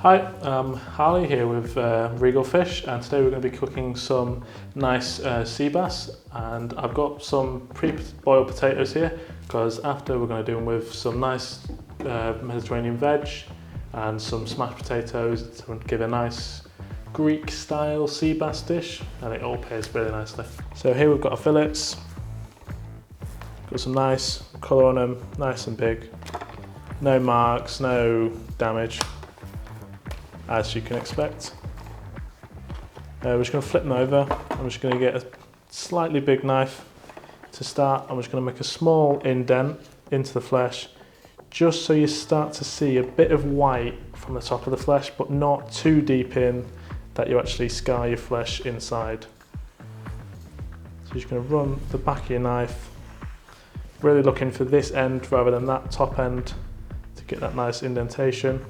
Hi, I'm Harley here with Regal Fish, and today we're going to be cooking some nice sea bass. And I've got some pre-boiled potatoes here because after we're going to do them with some nice Mediterranean veg and some smashed potatoes to give a nice Greek style sea bass dish, and it all pairs really nicely. So here we've got our fillets, got some nice colour on them, nice and big, no marks, no damage, as you can expect. We're just going to flip them over. I'm just going to get a slightly big knife to start. I'm just going to make a small indent into the flesh, just so you start to see a bit of white from the top of the flesh, but not too deep in that you actually scar your flesh inside. So you're just going to run the back of your knife, really looking for this end rather than that top end to get that nice indentation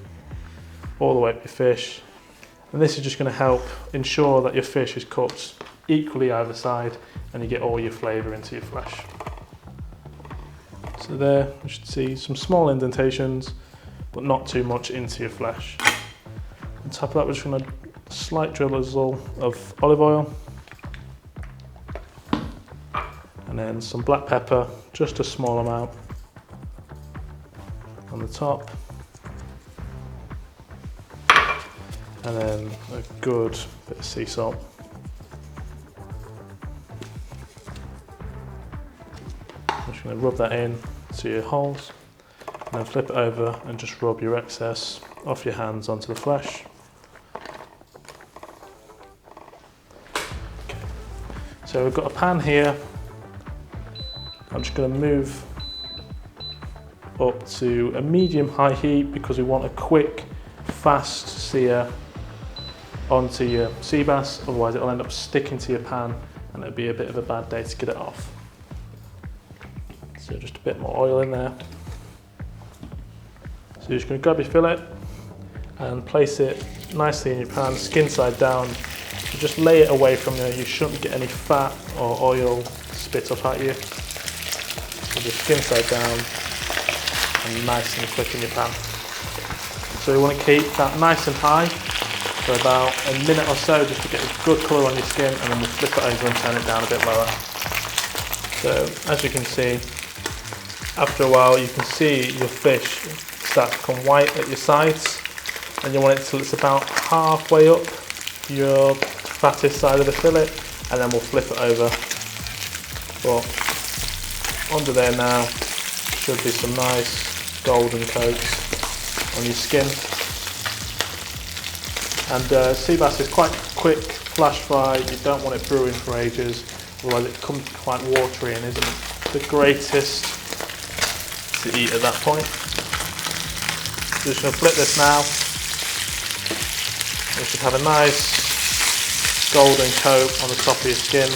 all the way up your fish. And this is just going to help ensure that your fish is cooked equally either side and you get all your flavour into your flesh. So there you should see some small indentations, but not too much into your flesh. On top of that, we're just going to slight drizzle of olive oil and then some black pepper, just a small amount on the top. And then a good bit of sea salt. I'm just going to rub that in to your holes and then flip it over and just rub your excess off your hands onto the flesh. Okay. So we've got a pan here. I'm just going to move up to a medium-high heat because we want a quick, fast sear onto your sea bass, otherwise it'll end up sticking to your pan and it'll be a bit of a bad day to get it off. So just a bit more oil in there. So you're just going to grab your fillet and place it nicely in your pan, skin side down. So just lay it away from you. You shouldn't get any fat or oil spit up at you. So just skin side down and nice and quick in your pan. So you want to keep that nice and high for about a minute or so just to get a good colour on your skin, and then we'll flip it over and turn it down a bit lower. So as you can see, after a while you can see your fish start to become white at your sides, and you want it till it's about halfway up your fattest side of the fillet, and then we'll flip it over. But under there now should be some nice golden coats on your skin. And sea bass is quite quick flash fry. You don't want it brewing for ages, otherwise it becomes quite watery and isn't the greatest to eat at that point. So just going to flip this now. You should have a nice golden coat on the top of your skin.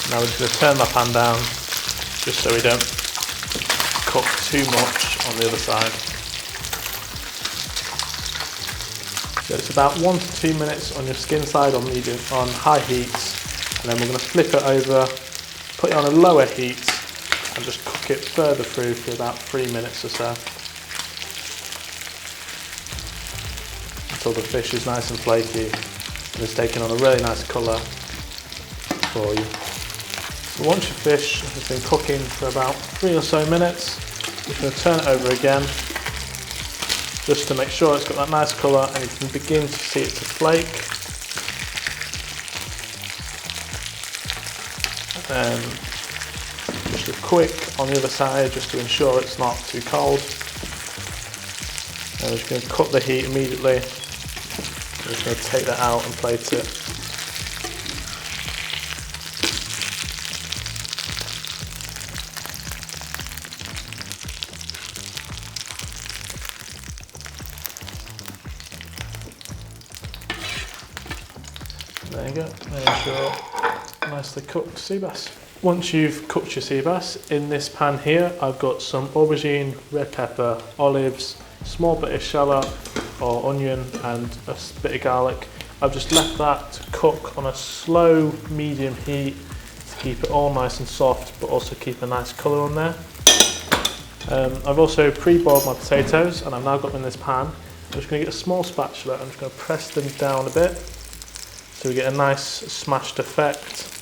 Now we're just going to turn my pan down just so we don't cook too much on the other side. So it's about 1 to 2 minutes on your skin side on medium, on high heat, and then we're going to flip it over, put it on a lower heat and just cook it further through for about 3 minutes or so, until the fish is nice and flaky and it's taking on a really nice colour for you. So once your fish has been cooking for about 3 or so minutes, you're going to turn it over again just to make sure it's got that nice colour and you can begin to see it to flake. And then just a quick on the other side just to ensure it's not too cold. And we're just going to cut the heat immediately. We're just going to take that out and plate it. There you go, there's your nicely cooked sea bass. Once you've cooked your sea bass, in this pan here I've got some aubergine, red pepper, olives, small bit of shallot or onion and a bit of garlic. I've just left that to cook on a slow medium heat to keep it all nice and soft, but also keep a nice colour on there. I've also pre-boiled my potatoes and I've now got them in this pan. I'm just going to get a small spatula, I'm just going to press them down a bit so we get a nice smashed effect.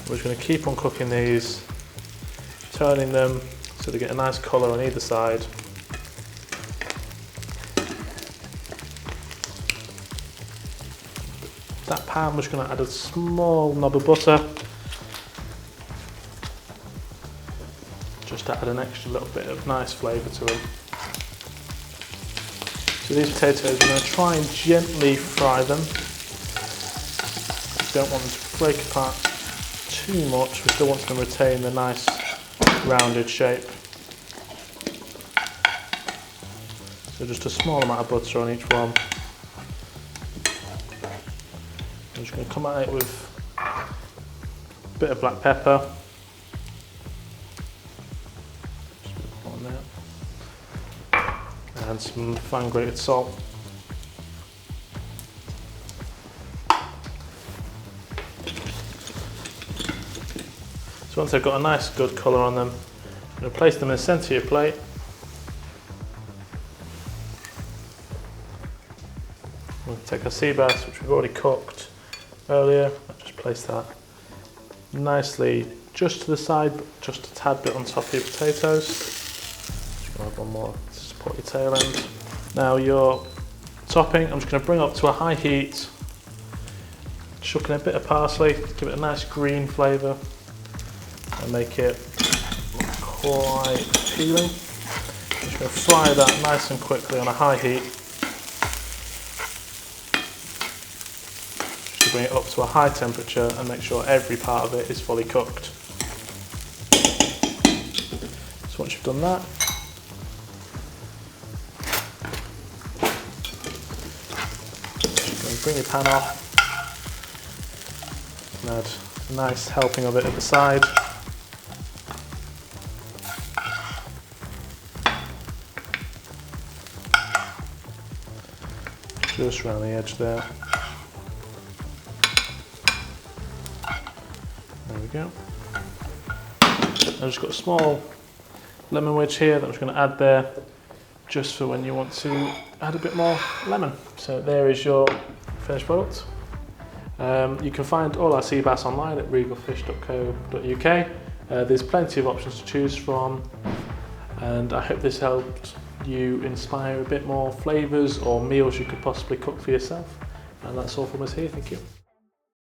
We're just going to keep on cooking these, turning them so they get a nice colour on either side. That pan, we're just going to add a small knob of butter, just to add an extra little bit of nice flavour to them. So these potatoes, we're going to try and gently fry them. We don't want them to break apart too much, we still want them to retain the nice rounded shape. So just a small amount of butter on each one. I'm just going to come at it with a bit of black pepper. On there. And some fine grated salt. So once they've got a nice good colour on them, I'm going to place them in the centre of your plate. We'll take our sea bass, which we've already cooked earlier. I'll just place that nicely just to the side, but just a tad bit on top of your potatoes. Just going to add one more to support your tail end. Now your topping, I'm just going to bring up to a high heat, chuck in a bit of parsley, give it a nice green flavour and make it quite appealing. I'm just going to fry that nice and quickly on a high heat. Just to bring it up to a high temperature and make sure every part of it is fully cooked. So once you've done that, just going to bring your pan off and add a nice helping of it at the side. Just around the edge there. There we go. I've just got a small lemon wedge here that I'm just going to add there, just for when you want to add a bit more lemon. So there is your finished product. You can find all our sea bass online at regalfish.co.uk. There's plenty of options to choose from, and I hope this helped you inspire a bit more flavours or meals you could possibly cook for yourself. And that's all from us here, thank you.